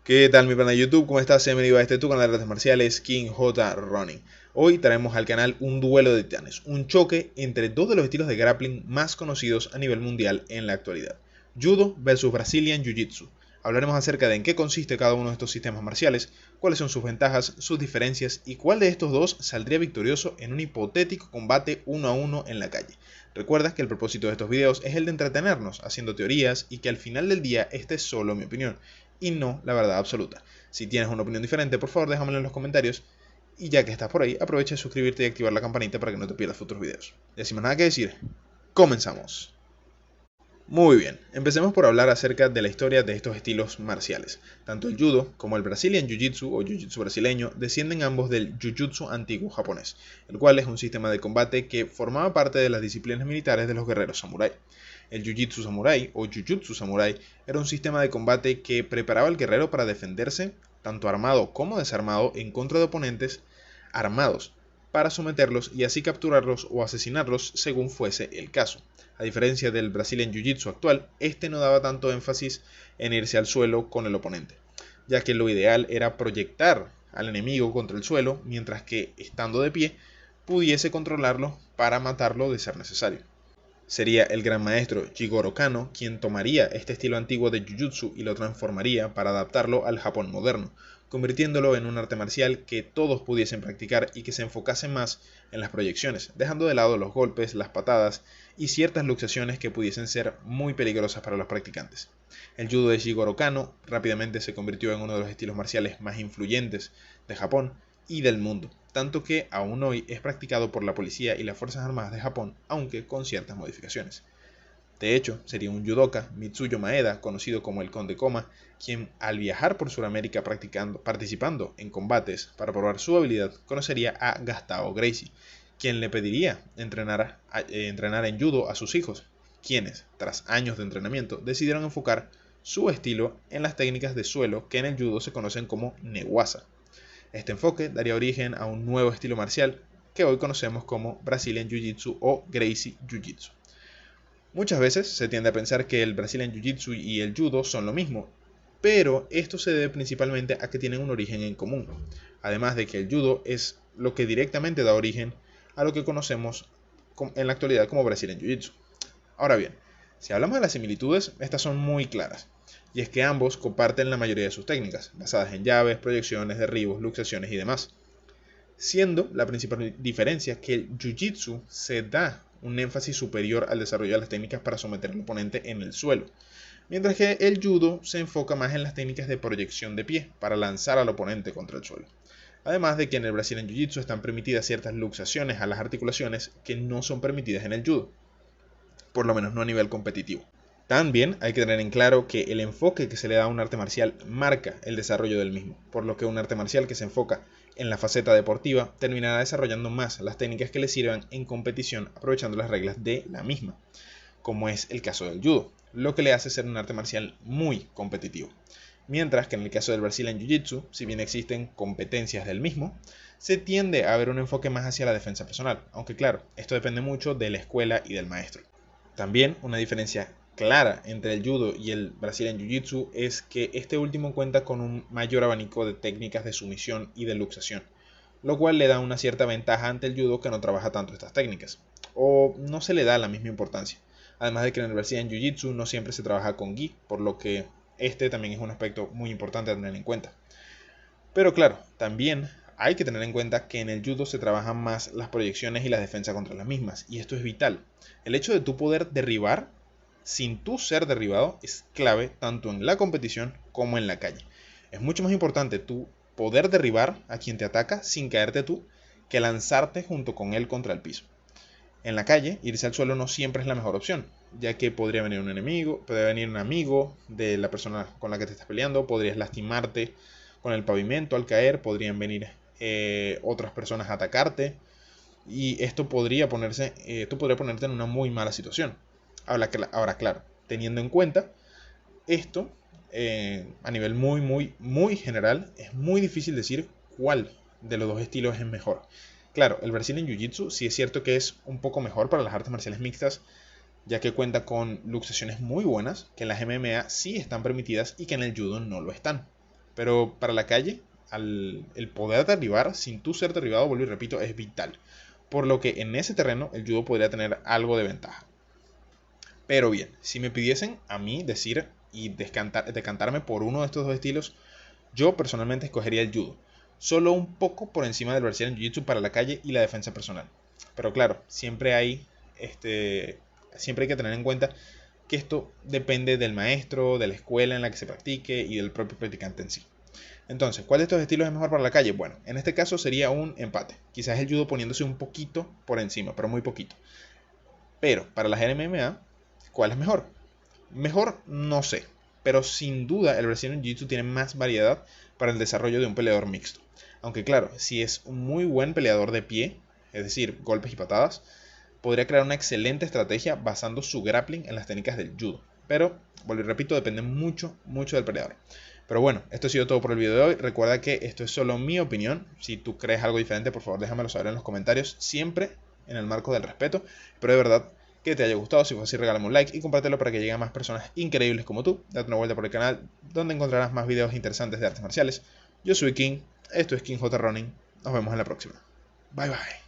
¿Qué tal mi pana de YouTube? ¿Cómo estás? Bienvenido a tu canal de artes marciales, King J Running. Hoy traemos al canal un duelo de titanes, un choque entre dos de los estilos de grappling más conocidos a nivel mundial en la actualidad. Judo versus Brazilian Jiu-Jitsu. Hablaremos acerca de en qué consiste cada uno de estos sistemas marciales, cuáles son sus ventajas, sus diferencias y cuál de estos dos saldría victorioso en un hipotético combate 1 a 1 en la calle. Recuerda que el propósito de estos videos es el de entretenernos haciendo teorías y que al final del día esta es solo mi opinión y no la verdad absoluta. Si tienes una opinión diferente, por favor déjamelo en los comentarios. Y ya que estás por ahí, aprovecha de suscribirte y activar la campanita para que no te pierdas futuros videos. Y sin más nada que decir, comenzamos. Muy bien, empecemos por hablar acerca de la historia de estos estilos marciales. Tanto el judo como el Brazilian Jiu-Jitsu o Jiu-Jitsu brasileño descienden ambos del Jiu-Jitsu antiguo japonés, el cual es un sistema de combate que formaba parte de las disciplinas militares de los guerreros samurái. El Jiu-Jitsu Samurai o Jujutsu Samurai era un sistema de combate que preparaba al guerrero para defenderse, tanto armado como desarmado, en contra de oponentes armados, para someterlos y así capturarlos o asesinarlos según fuese el caso. A diferencia del Brazilian Jiu-Jitsu actual, este no daba tanto énfasis en irse al suelo con el oponente, ya que lo ideal era proyectar al enemigo contra el suelo, mientras que, estando de pie, pudiese controlarlo para matarlo de ser necesario. Sería el gran maestro Jigoro Kano quien tomaría este estilo antiguo de Jujutsu y lo transformaría para adaptarlo al Japón moderno, convirtiéndolo en un arte marcial que todos pudiesen practicar y que se enfocase más en las proyecciones, dejando de lado los golpes, las patadas y ciertas luxaciones que pudiesen ser muy peligrosas para los practicantes. El judo de Jigoro Kano rápidamente se convirtió en uno de los estilos marciales más influyentes de Japón y del mundo, tanto que aún hoy es practicado por la policía y las Fuerzas Armadas de Japón, aunque con ciertas modificaciones. De hecho, sería un judoka, Mitsuyo Maeda, conocido como el Conde Koma, quien al viajar por Sudamérica participando en combates para probar su habilidad, conocería a Gustavo Gracie, quien le pediría entrenar en judo a sus hijos, quienes, tras años de entrenamiento, decidieron enfocar su estilo en las técnicas de suelo que en el judo se conocen como newaza. Este enfoque daría origen a un nuevo estilo marcial que hoy conocemos como Brazilian Jiu-Jitsu o Gracie Jiu-Jitsu. Muchas veces se tiende a pensar que el Brazilian Jiu-Jitsu y el Judo son lo mismo, pero esto se debe principalmente a que tienen un origen en común, además de que el Judo es lo que directamente da origen a lo que conocemos en la actualidad como Brazilian Jiu-Jitsu. Ahora bien, si hablamos de las similitudes, estas son muy claras, y es que ambos comparten la mayoría de sus técnicas, basadas en llaves, proyecciones, derribos, luxaciones y demás, siendo la principal diferencia que el Jiu-Jitsu se da un énfasis superior al desarrollo de las técnicas para someter al oponente en el suelo, mientras que el Judo se enfoca más en las técnicas de proyección de pie para lanzar al oponente contra el suelo. Además de que en el Brazilian Jiu-Jitsu están permitidas ciertas luxaciones a las articulaciones que no son permitidas en el Judo, por lo menos no a nivel competitivo. También hay que tener en claro que el enfoque que se le da a un arte marcial marca el desarrollo del mismo, por lo que un arte marcial que se enfoca en la faceta deportiva terminará desarrollando más las técnicas que le sirvan en competición aprovechando las reglas de la misma, como es el caso del judo, lo que le hace ser un arte marcial muy competitivo. Mientras que en el caso del Brazilian Jiu-Jitsu, si bien existen competencias del mismo, se tiende a ver un enfoque más hacia la defensa personal, aunque claro, esto depende mucho de la escuela y del maestro. También una diferencia clara entre el judo y el Brazilian Jiu-Jitsu es que este último cuenta con un mayor abanico de técnicas de sumisión y de luxación, lo cual le da una cierta ventaja ante el judo que no trabaja tanto estas técnicas, o no se le da la misma importancia. Además de que en el Brazilian Jiu-Jitsu no siempre se trabaja con gi, por lo que este también es un aspecto muy importante a tener en cuenta. Pero claro, también hay que tener en cuenta que en el judo se trabajan más las proyecciones y la defensa contra las mismas, y esto es vital. El hecho de tú poder derribar sin tú ser derribado es clave tanto en la competición como en la calle. Es mucho más importante tú poder derribar a quien te ataca sin caerte tú que lanzarte junto con él contra el piso. En la calle, irse al suelo no siempre es la mejor opción, ya que podría venir un enemigo, podría venir un amigo de la persona con la que te estás peleando, podrías lastimarte con el pavimento al caer, podrían venir otras personas a atacarte y esto podría ponerte en una muy mala situación. Ahora claro, teniendo en cuenta esto, a nivel muy general, es muy difícil decir cuál de los dos estilos es mejor. Claro, el Brazilian Jiu-Jitsu sí es cierto que es un poco mejor para las artes marciales mixtas, ya que cuenta con luxaciones muy buenas, que en las MMA sí están permitidas y que en el judo no lo están. Pero para la calle, el poder derribar sin tú ser derribado, vuelvo y repito, es vital. Por lo que en ese terreno el judo podría tener algo de ventaja. Pero bien, si me pidiesen a mí decir y decantarme por uno de estos dos estilos, yo personalmente escogería el judo, solo un poco por encima del Brazilian Jiu-Jitsu para la calle y la defensa personal. Pero claro, siempre hay que tener en cuenta que esto depende del maestro, de la escuela en la que se practique y del propio practicante en sí. Entonces, ¿cuál de estos estilos es mejor para la calle? Bueno, en este caso sería un empate. Quizás el judo poniéndose un poquito por encima, pero muy poquito. Pero para las MMA, ¿cuál es mejor? Mejor no sé, pero sin duda el Brazilian Jiu-Jitsu tiene más variedad para el desarrollo de un peleador mixto. Aunque claro, si es un muy buen peleador de pie, es decir, golpes y patadas, podría crear una excelente estrategia basando su grappling en las técnicas del judo. Pero, vuelvo y repito, depende mucho, mucho del peleador. Pero bueno, esto ha sido todo por el video de hoy. Recuerda que esto es solo mi opinión. Si tú crees algo diferente, por favor déjamelo saber en los comentarios, siempre en el marco del respeto. Pero de verdad que te haya gustado. Si fue así, regálame un like y compártelo para que lleguen a más personas increíbles como tú. Date una vuelta por el canal, donde encontrarás más videos interesantes de artes marciales. Yo soy King, esto es King J. Running. Nos vemos en la próxima. Bye bye.